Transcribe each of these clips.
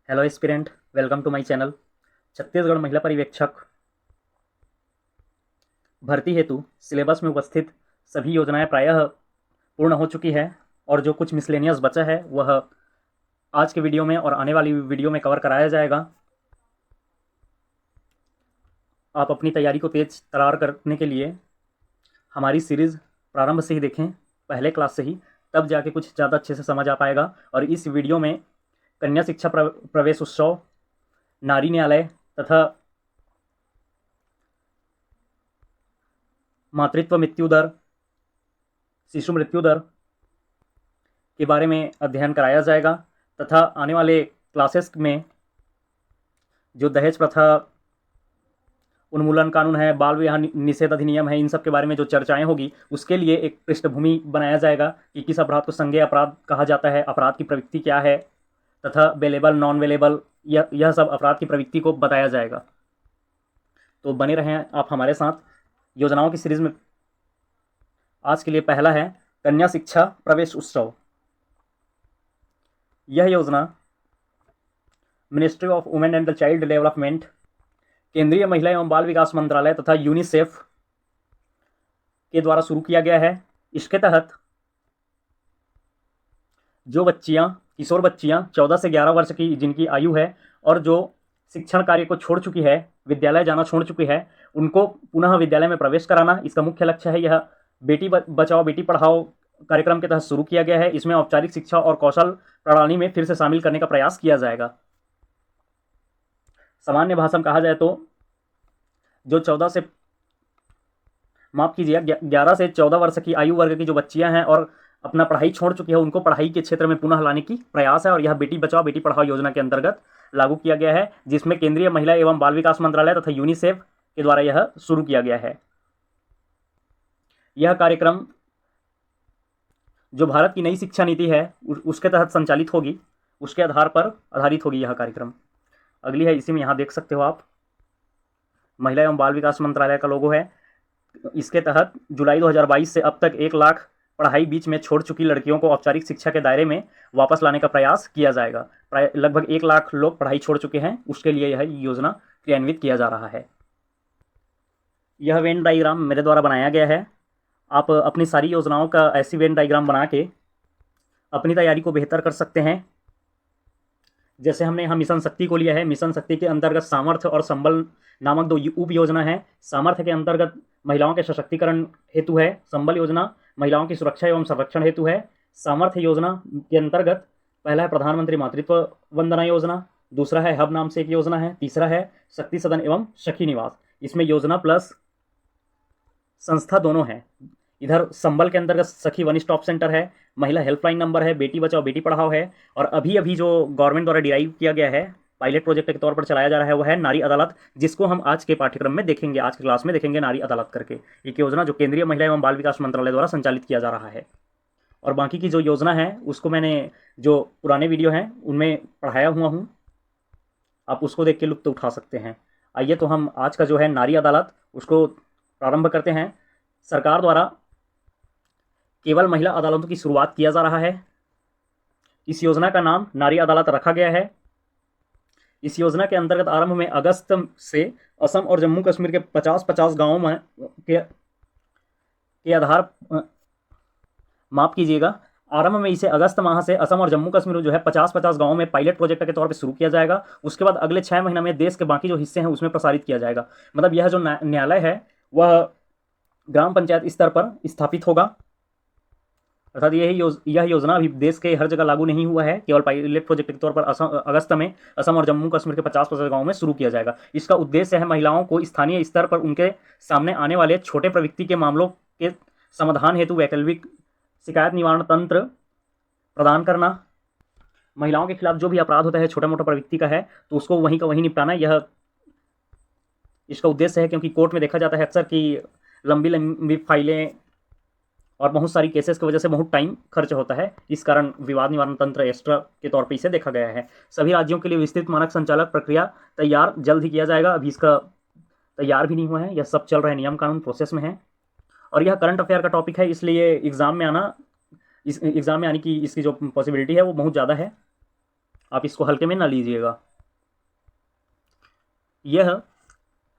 Hello aspirant, welcome to my channel. Chhattisgarh महिला पर्यवेक्षक भर्ती हेतु सिलेबस में उपस्थित सभी योजनाएं प्रायः पूर्ण हो चुकी है और जो कुछ मिसलेनियस बचा है वह आज के वीडियो में और आने वाली वीडियो में कवर कराया जाएगा। आप अपनी तैयारी को तेज तरार करने के लिए हमारी सीरीज़ प्रारंभ से ही देखें, पहले क्लास से ही, तब जाके कुछ ज़्यादा अच्छे से समझ आ पाएगा। और इस वीडियो में कन्या शिक्षा प्रवेश उत्सव, नारी न्यायालय तथा मातृत्व मृत्यु दर, शिशु मृत्यु दर के बारे में अध्ययन कराया जाएगा तथा आने वाले क्लासेस में जो दहेज प्रथा उन्मूलन कानून है, बाल विवाह निषेध अधिनियम है, इन सब के बारे में जो चर्चाएं होगी उसके लिए एक पृष्ठभूमि बनाया जाएगा कि किस अपराध को संज्ञेय अपराध कहा जाता है, अपराध की प्रवृत्ति क्या है तथा वेलेबल नॉन वेलेबल, यह सब अपराध की प्रवृत्ति को बताया जाएगा। तो बने रहें आप हमारे साथ। योजनाओं की सीरीज में आज के लिए पहला है कन्या शिक्षा प्रवेश उत्सव। यह योजना ministry of women and the child development, केंद्रीय महिला एवं बाल विकास मंत्रालय तथा यूनिसेफ के द्वारा शुरू किया गया है। इसके तहत जो बच्चियां, किशोर बच्चियां 14 से 11 वर्ष की जिनकी आयु है और जो शिक्षण कार्य को छोड़ चुकी है, विद्यालय जाना छोड़ चुकी है, उनको पुनः विद्यालय में प्रवेश कराना इसका मुख्य लक्ष्य है। यह बेटी बचाओ बेटी पढ़ाओ कार्यक्रम के तहत शुरू किया गया है। इसमें औपचारिक शिक्षा और कौशल प्रणाली में फिर से शामिल करने का प्रयास किया जाएगा। सामान्य भाषा में कहा जाए तो जो 11 से 14 वर्ष की आयु वर्ग की जो बच्चियां हैं और अपना पढ़ाई छोड़ चुकी है, उनको पढ़ाई के क्षेत्र में पुनः लाने की प्रयास है और यह बेटी बचाओ बेटी पढ़ाओ योजना के अंतर्गत लागू किया गया है, जिसमें केंद्रीय महिला एवं बाल विकास मंत्रालय तथा यूनिसेफ के द्वारा यह शुरू किया गया है। यह कार्यक्रम जो भारत की नई शिक्षा नीति है उसके तहत संचालित होगी, उसके आधार पर आधारित होगी यह कार्यक्रम। अगली है, इसी में यहाँ देख सकते हो आप, महिला एवं बाल विकास मंत्रालय का लोगो है। इसके तहत जुलाई 2022 से अब तक 1 लाख पढ़ाई बीच में छोड़ चुकी लड़कियों को औपचारिक शिक्षा के दायरे में वापस लाने का प्रयास किया जाएगा। प्राय लगभग 1 लाख लोग पढ़ाई छोड़ चुके हैं, उसके लिए यह योजना क्रियान्वित किया जा रहा है। यह वेन डायग्राम मेरे द्वारा बनाया गया है। आप अपनी सारी योजनाओं का ऐसी वेन डायग्राम बना के अपनी तैयारी को बेहतर कर सकते हैं। जैसे हमने यहाँ मिशन शक्ति को लिया है। मिशन शक्ति के अंतर्गत सामर्थ्य और संबल नामक 2 उप योजना है। सामर्थ्य के अंतर्गत महिलाओं के सशक्तिकरण हेतु है, संबल योजना महिलाओं की सुरक्षा एवं संरक्षण हेतु है। सामर्थ्य योजना के अंतर्गत पहला है प्रधानमंत्री मातृत्व वंदना योजना, दूसरा है हब नाम से एक योजना है, तीसरा है शक्ति सदन एवं सखी निवास। इसमें योजना प्लस संस्था दोनों है। इधर संबल के अंतर्गत सखी वन स्टॉप सेंटर है, महिला हेल्पलाइन नंबर है, बेटी बचाओ बेटी पढ़ाओ है, और अभी अभी जो गवर्नमेंट द्वारा डिराइव किया गया है, पायलट प्रोजेक्ट के तौर पर चलाया जा रहा है, वह है नारी अदालत, जिसको हम आज के पाठ्यक्रम में देखेंगे, आज की क्लास में देखेंगे नारी अदालत करके। एक योजना जो केंद्रीय महिला एवं बाल विकास मंत्रालय द्वारा संचालित किया जा रहा है। और बाकी की जो योजना है उसको मैंने जो पुराने वीडियो हैं उनमें पढ़ाया हुआ हूँ, आप उसको देख के लुत्फ उठा सकते हैं। आइए तो हम आज का जो है नारी अदालत उसको प्रारंभ करते हैं। सरकार द्वारा केवल महिला अदालतों की शुरुआत किया जा रहा है। इस योजना का नाम नारी अदालत रखा गया है। इस योजना के अंतर्गत आरंभ में अगस्त से असम और जम्मू कश्मीर के 50-50 गाँवों में के आधार माफ कीजिएगा, आरंभ में इसे अगस्त माह से असम और जम्मू कश्मीर जो है 50-50 गाँवों में पायलट प्रोजेक्ट के तौर पे शुरू किया जाएगा। उसके बाद अगले 6 महीना में देश के बाकी जो हिस्से हैं उसमें प्रसारित किया जाएगा। मतलब यह जो न्यायालय है वह ग्राम पंचायत स्तर पर स्थापित होगा। अर्थात यह योजना अभी देश के हर जगह लागू नहीं हुआ है, केवल पायलट प्रोजेक्ट के तौर पर अगस्त में असम और जम्मू कश्मीर के 50-50 गाँवों में शुरू किया जाएगा। इसका उद्देश्य है महिलाओं को स्थानीय स्तर पर उनके सामने आने वाले छोटे प्रवृत्ति के मामलों के समाधान हेतु वैकल्पिक शिकायत निवारण तंत्र प्रदान करना। महिलाओं के खिलाफ जो भी अपराध होता है छोटा मोटा प्रवृत्ति का है तो उसको वहीं का वहीं निपटाना, यह इसका उद्देश्य है। क्योंकि कोर्ट में देखा जाता है अक्सर कि लंबी लंबी फाइलें और बहुत सारी केसेस की वजह से बहुत टाइम खर्च होता है। इस कारण विवाद निवारण तंत्र एक्स्ट्रा के तौर पर इसे देखा गया है। सभी राज्यों के लिए विस्तृत मानक संचालक प्रक्रिया तैयार जल्द ही किया जाएगा। अभी इसका तैयार भी नहीं हुआ है, यह सब चल रहा है, नियम कानून प्रोसेस में है। और यह करंट अफेयर का टॉपिक है, इसलिए एग्ज़ाम में आने की इसकी जो पॉसिबिलिटी है वो बहुत ज़्यादा है। आप इसको हल्के में ना लीजिएगा। यह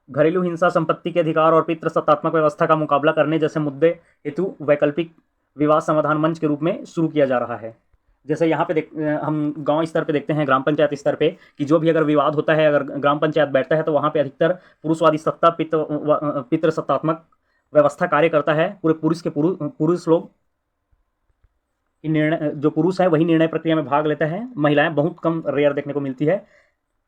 घरेलू हिंसा, संपत्ति के अधिकार और पितृसत्तात्मक व्यवस्था का मुकाबला करने जैसे मुद्दे हेतु वैकल्पिक विवाद समाधान मंच के रूप में शुरू किया जा रहा है। जैसे यहाँ पे हम गांव स्तर पे देखते हैं, ग्राम पंचायत स्तर पे, कि जो भी अगर विवाद होता है, अगर ग्राम पंचायत बैठता है तो वहाँ पे अधिकतर पुरुषवादी सत्ता, पितृसत्तात्मक व्यवस्था कार्य करता है। पूरे पुरुष लोग निर्णय, जो पुरुष है वही निर्णय प्रक्रिया में भाग लेता है, महिलाएं बहुत कम, रेयर देखने को मिलती है।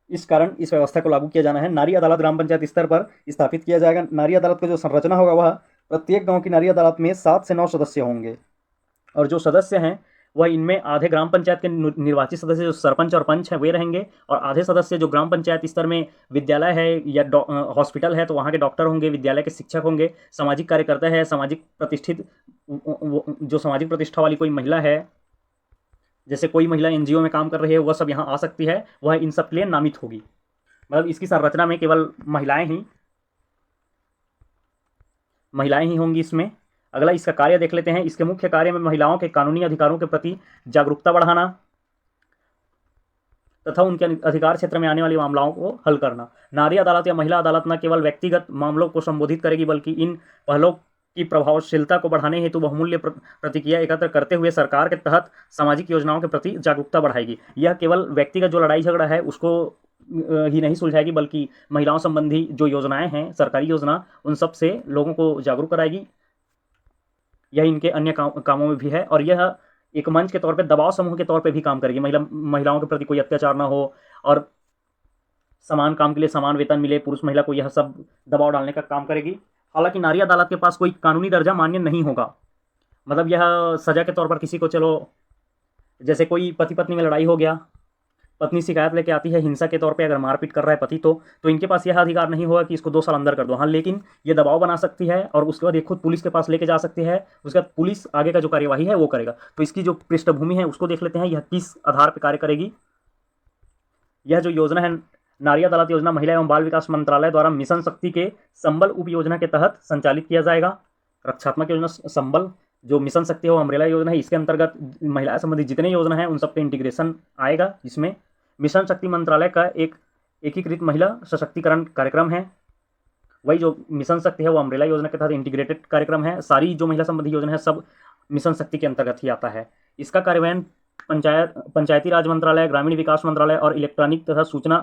इस कारण इस व्यवस्था को लागू किया जाना है। नारी अदालत ग्राम पंचायत स्तर पर स्थापित किया जाएगा। नारी अदालत का जो संरचना होगा वह प्रत्येक गांव की नारी अदालत में 7 से 9 सदस्य होंगे, और जो सदस्य हैं वह इनमें आधे ग्राम पंचायत के निर्वाचित सदस्य जो सरपंच और पंच है वे रहेंगे, और आधे सदस्य जो ग्राम पंचायत स्तर में विद्यालय है या हॉस्पिटल है तो वहाँ के डॉक्टर होंगे, विद्यालय के शिक्षक होंगे, सामाजिक कार्यकर्ता है, सामाजिक प्रतिष्ठित, जो सामाजिक प्रतिष्ठा वाली कोई महिला है, जैसे कोई महिला एनजीओ में काम कर रही है वह सब यहाँ आ सकती है, वह इन सब के लिए नामित होगी। मतलब इसकी संरचना में केवल महिलाएं ही होंगी इसमें। अगला इसका कार्य देख लेते हैं। इसके मुख्य कार्य में महिलाओं के कानूनी अधिकारों के प्रति जागरूकता बढ़ाना तथा उनके अधिकार क्षेत्र में आने वाली मामलों को हल करना। नारी अदालत या महिला अदालत न केवल व्यक्तिगत मामलों को संबोधित करेगी बल्कि इन पहलों की प्रभावशीलता को बढ़ाने हेतु बहुमूल्य प्रतिक्रिया एकत्र करते हुए सरकार के तहत सामाजिक योजनाओं के प्रति जागरूकता बढ़ाएगी। यह केवल व्यक्तिगत जो लड़ाई झगड़ा है उसको ही नहीं सुलझाएगी, बल्कि महिलाओं संबंधी जो योजनाएं हैं, सरकारी योजना, उन सब से लोगों को जागरूक कराएगी। यह इनके अन्य कामों में भी है, और यह एक मंच के तौर पे, दबाव समूह के तौर पे भी काम करेगी। महिलाओं के प्रति कोई अत्याचार ना हो और समान काम के लिए समान वेतन मिले पुरुष महिला को, यह सब दबाव डालने का काम करेगी। हालांकि नारी अदालत के पास कोई कानूनी दर्जा मान्य नहीं होगा। मतलब यह सजा के तौर पर किसी को, चलो जैसे कोई पति पत्नी में लड़ाई हो गया, पत्नी शिकायत लेके आती है हिंसा के तौर पे, अगर मारपीट कर रहा है पति तो इनके पास यह अधिकार नहीं होगा कि इसको 2 साल अंदर कर दो। हाँ, लेकिन ये दबाव बना सकती है और उसके बाद ये खुद पुलिस के पास लेके जा सकती है। उसके बाद पुलिस आगे का जो कार्यवाही है वो करेगा। तो इसकी जो पृष्ठभूमि है उसको देख लेते हैं, यह किस आधार पर कार्य करेगी। यह जो योजना है, नारी अदालत योजना, महिला एवं बाल विकास मंत्रालय द्वारा मिशन शक्ति के संबल उप योजना के तहत संचालित किया जाएगा। रक्षात्मक योजना संबल, जो मिशन शक्ति है वो अम्ब्रेला योजना है, इसके अंतर्गत महिला संबंधी जितने योजना है उन सब पे इंटीग्रेशन आएगा। इसमें मिशन शक्ति मंत्रालय का एक एकीकृत महिला सशक्तिकरण कार्यक्रम है। वही जो मिशन शक्ति है वो अम्ब्रेला योजना के तहत इंटीग्रेटेड कार्यक्रम है। सारी जो महिला संबंधी योजना है सब मिशन शक्ति के अंतर्गत ही आता है। इसका कार्यान्वयन पंचायती राज मंत्रालय, ग्रामीण विकास मंत्रालय और इलेक्ट्रॉनिक तथा सूचना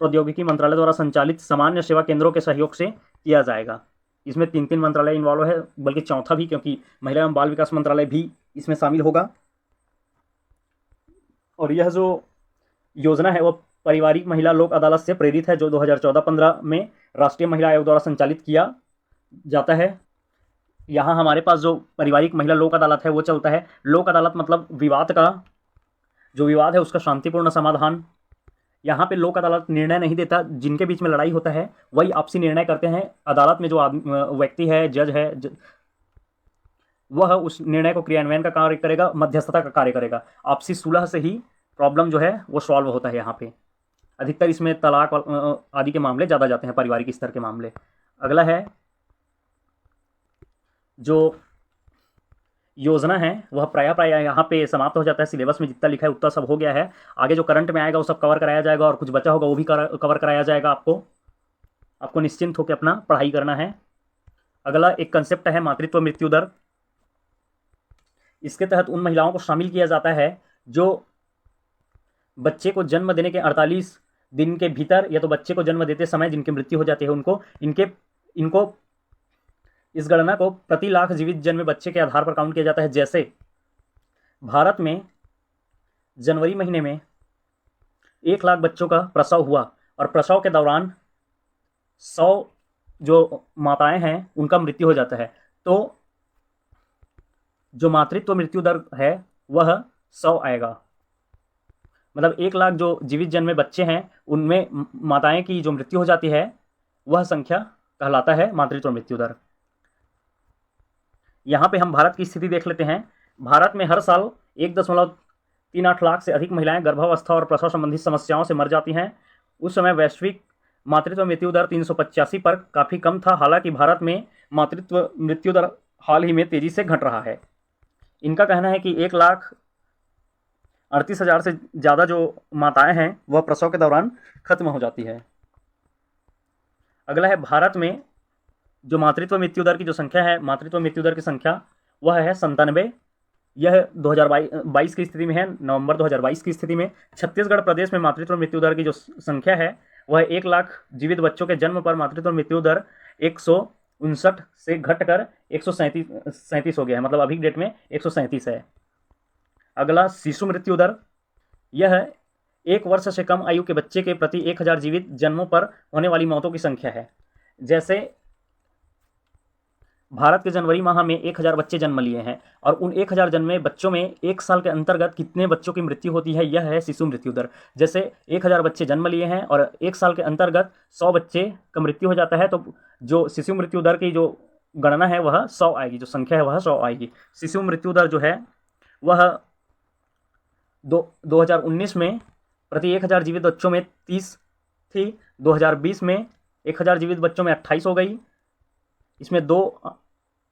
प्रौद्योगिकी मंत्रालय द्वारा संचालित सामान्य सेवा केंद्रों के सहयोग से किया जाएगा। इसमें 3 मंत्रालय इन्वॉल्व है, बल्कि चौथा भी, क्योंकि महिला एवं बाल विकास मंत्रालय भी इसमें शामिल होगा। और यह जो योजना है वो पारिवारिक महिला लोक अदालत से प्रेरित है, जो 2014-15 में राष्ट्रीय महिला आयोग द्वारा संचालित किया जाता है। यहाँ हमारे पास जो पारिवारिक महिला लोक अदालत है वो चलता है। लोक अदालत मतलब विवाद है उसका शांतिपूर्ण समाधान। यहाँ पे लोक अदालत निर्णय नहीं देता, जिनके बीच में लड़ाई होता है वही आपसी निर्णय करते हैं। अदालत में जो व्यक्ति है, जज है, वह उस निर्णय को क्रियान्वयन का कार्य करेगा, मध्यस्थता का कार्य करेगा। आपसी सुलह से ही प्रॉब्लम जो है वो सॉल्व होता है। यहाँ पे अधिकतर इसमें तलाक आदि के मामले ज़्यादा जाते हैं, पारिवारिक स्तर के मामले। अगला है जो योजना है वह प्राय यहाँ पे समाप्त हो जाता है। सिलेबस में जितना लिखा है उतना सब हो गया है। आगे जो करंट में आएगा वो सब कवर कराया जाएगा, और कुछ बचा होगा वो भी कवर कराया जाएगा। आपको निश्चिंत होकर अपना पढ़ाई करना है। अगला एक कंसेप्ट है मातृत्व मृत्यु दर। इसके तहत उन महिलाओं को शामिल किया जाता है जो बच्चे को जन्म देने के 48 दिन के भीतर, या तो बच्चे को जन्म देते समय जिनकी मृत्यु हो जाती है इनको इस गणना को प्रति लाख जीवित जन्मे बच्चे के आधार पर काउंट किया जाता है। जैसे भारत में जनवरी महीने में 1 लाख बच्चों का प्रसव हुआ, और प्रसव के दौरान 100 जो माताएं हैं उनका मृत्यु हो जाता है, तो जो मातृत्व मृत्यु दर है वह 100 आएगा। मतलब 1 लाख जो जीवित जन्मे बच्चे हैं उनमें माताएं की जो मृत्यु हो जाती है वह संख्या कहलाता है मातृत्व मृत्यु दर। यहाँ पे हम भारत की स्थिति देख लेते हैं। भारत में हर साल 1.38 लाख से अधिक महिलाएं गर्भावस्था और प्रसव संबंधी समस्याओं से मर जाती हैं। उस समय वैश्विक मातृत्व मृत्यु दर 385 पर काफ़ी कम था। हालांकि भारत में मातृत्व मृत्यु दर हाल ही में तेज़ी से घट रहा है। इनका कहना है कि 1 लाख 38,000 से ज़्यादा जो माताएं हैं वह प्रसव के दौरान खत्म हो जाती है। अगला है भारत में जो मातृत्व मृत्यु दर की जो संख्या है, मातृत्व मृत्यु दर की संख्या वह है 97। यह 2022 की स्थिति में है, नवंबर 2022 की स्थिति में। छत्तीसगढ़ प्रदेश में मातृत्व मृत्यु दर की जो संख्या है वह 1 लाख जीवित बच्चों के जन्म पर मातृत्व मृत्यु दर 159 से घटकर 137 हो गया है, मतलब अभी डेट में 137 है। अगला शिशु मृत्यु दर, यह 1 वर्ष से कम आयु के बच्चे के प्रति 1000 जीवित जन्मों पर होने वाली मौतों की संख्या है। जैसे भारत के जनवरी माह में 1000 बच्चे जन्म लिए हैं और उन 1000 जन्मे बच्चों में 1 साल के अंतर्गत कितने बच्चों की मृत्यु होती है, यह है शिशु मृत्यु दर। जैसे 1000 बच्चे जन्म लिए हैं और 1 साल के अंतर्गत 100 बच्चे का मृत्यु हो जाता है, तो जो शिशु मृत्यु दर की जो गणना है वह 100 आएगी, जो संख्या है वह 100 आएगी। शिशु मृत्यु दर जो है वह 2019 में प्रति 1000 जीवित बच्चों में 30 थी, 2020 में 1000 जीवित बच्चों में 28 हो गई। इसमें 2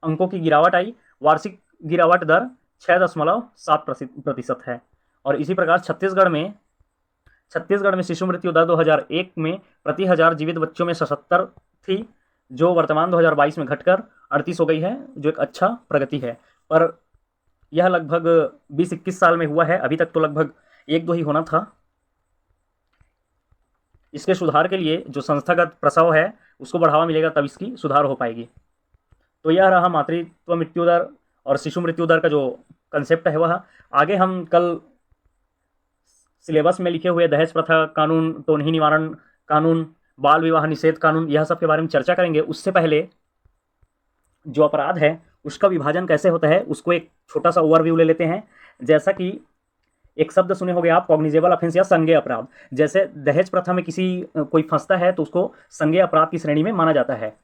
अंकों की गिरावट आई। वार्षिक गिरावट दर 6.7% है। और इसी प्रकार छत्तीसगढ़ में शिशु मृत्यु दर 2001 में प्रति 1000 जीवित बच्चों में 77 थी, जो वर्तमान 2022 में घटकर 38 हो गई है, जो एक अच्छा प्रगति है। पर यह लगभग 20-21 साल में हुआ है, अभी तक तो लगभग 1-2 ही होना था। इसके सुधार के लिए जो संस्थागत प्रसव है उसको बढ़ावा मिलेगा, तब इसकी सुधार हो पाएगी। तो यह रहा मातृत्व मृत्यु दर और शिशु मृत्यु दर का जो कंसेप्ट है वह। आगे हम कल सिलेबस में लिखे हुए दहेज प्रथा कानून, टोनही निवारण कानून, बाल विवाह निषेध कानून, यह सब के बारे में चर्चा करेंगे। उससे पहले जो अपराध है उसका विभाजन कैसे होता है उसको एक छोटा सा ओवरव्यू ले लेते हैं। जैसा कि एक शब्द सुने होंगे आप, कॉग्निजेबल ऑफेंस या संज्ञेय अपराध। जैसे दहेज प्रथा में कोई फंसता है तो उसको संज्ञेय अपराध की श्रेणी में माना जाता है।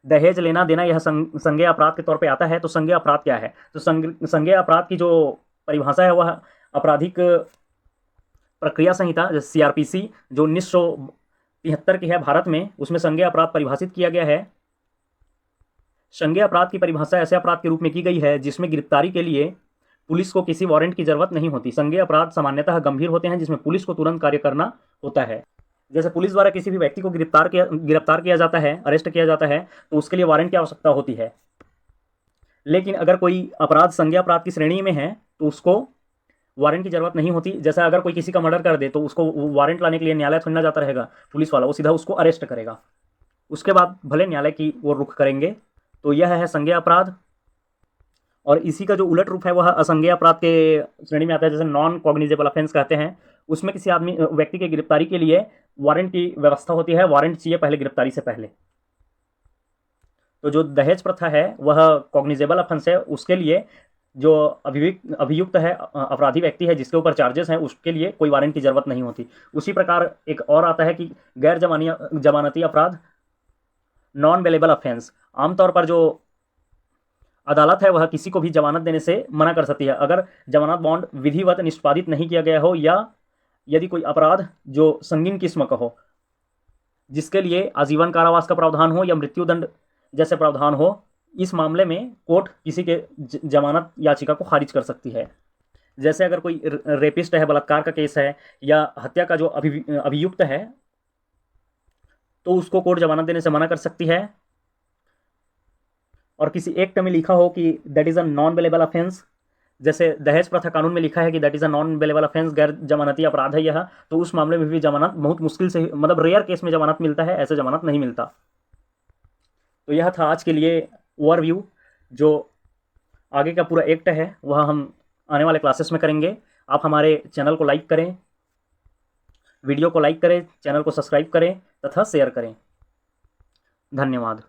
दहेज लेना देना यह संज्ञेय अपराध के तौर पे आता है। तो संज्ञेय अपराध क्या है? तो संज्ञेय अपराध की जो परिभाषा है वह आपराधिक प्रक्रिया संहिता CRPC जो 1973 की है भारत में, उसमें संज्ञेय अपराध परिभाषित किया गया है। संज्ञेय अपराध की परिभाषा ऐसे अपराध के रूप में की गई है जिसमें गिरफ्तारी के लिए पुलिस को किसी वारंट की जरूरत नहीं होती। संज्ञेय अपराध सामान्यतः गंभीर होते हैं जिसमें पुलिस को तुरंत कार्य करना होता है। जैसे पुलिस द्वारा किसी भी व्यक्ति को गिरफ्तार किया जाता है, अरेस्ट किया जाता है, तो उसके लिए वारंट की आवश्यकता होती है। लेकिन अगर कोई अपराध संज्ञेय अपराध की श्रेणी में है तो उसको वारंट की जरूरत नहीं होती। जैसा अगर कोई किसी का मर्डर कर दे तो उसको वारंट लाने के लिए न्यायालय थोड़ी ना जाता रहेगा पुलिस वाला, वो सीधा उसको अरेस्ट करेगा, उसके बाद भले न्यायालय की वो रुख करेंगे। तो यह है संज्ञेय अपराध। और इसी का जो उलट रूप है वह असंज्ञेय अपराध के श्रेणी में आता है, जैसे नॉन कॉग्निजेबल ऑफेंस कहते हैं। उसमें किसी व्यक्ति की गिरफ्तारी के लिए वारंट की व्यवस्था होती है, वारंट चाहिए पहले गिरफ्तारी से पहले। तो जो दहेज प्रथा है वह कॉग्निजेबल ऑफेंस है, उसके लिए जो अभियुक्त है, अपराधी व्यक्ति है जिसके ऊपर चार्जेस हैं, उसके लिए कोई वारंट की जरूरत नहीं होती। उसी प्रकार एक और आता है कि गैर जमानती अपराध, नॉन बेलेबल ऑफेंस। आमतौर पर जो अदालत है वह किसी को भी जमानत देने से मना कर सकती है अगर जमानत बॉन्ड विधिवत निष्पादित नहीं किया गया हो, या यदि कोई अपराध जो संगीन किस्म का हो, जिसके लिए आजीवन कारावास का प्रावधान हो या मृत्युदंड जैसे प्रावधान हो, इस मामले में कोर्ट किसी के जमानत याचिका को खारिज कर सकती है। जैसे अगर कोई रेपिस्ट है, बलात्कार का केस है, या हत्या का जो अभियुक्त है, तो उसको कोर्ट जमानत देने से मना कर सकती है। और किसी एक्ट में लिखा हो कि that is a non bailable offence, जैसे दहेज प्रथा कानून में लिखा है कि that is a non bailable offence, गैर जमानती अपराध है यह, तो उस मामले में भी जमानत बहुत मुश्किल से, मतलब रेयर केस में जमानत मिलता है, ऐसे जमानत नहीं मिलता। तो यह था आज के लिए ओवरव्यू। जो आगे का पूरा एक्ट है वह हम आने वाले क्लासेस में करेंगे। आप हमारे चैनल को लाइक करें, वीडियो को लाइक करें, चैनल को सब्सक्राइब करें तथा शेयर करें। धन्यवाद।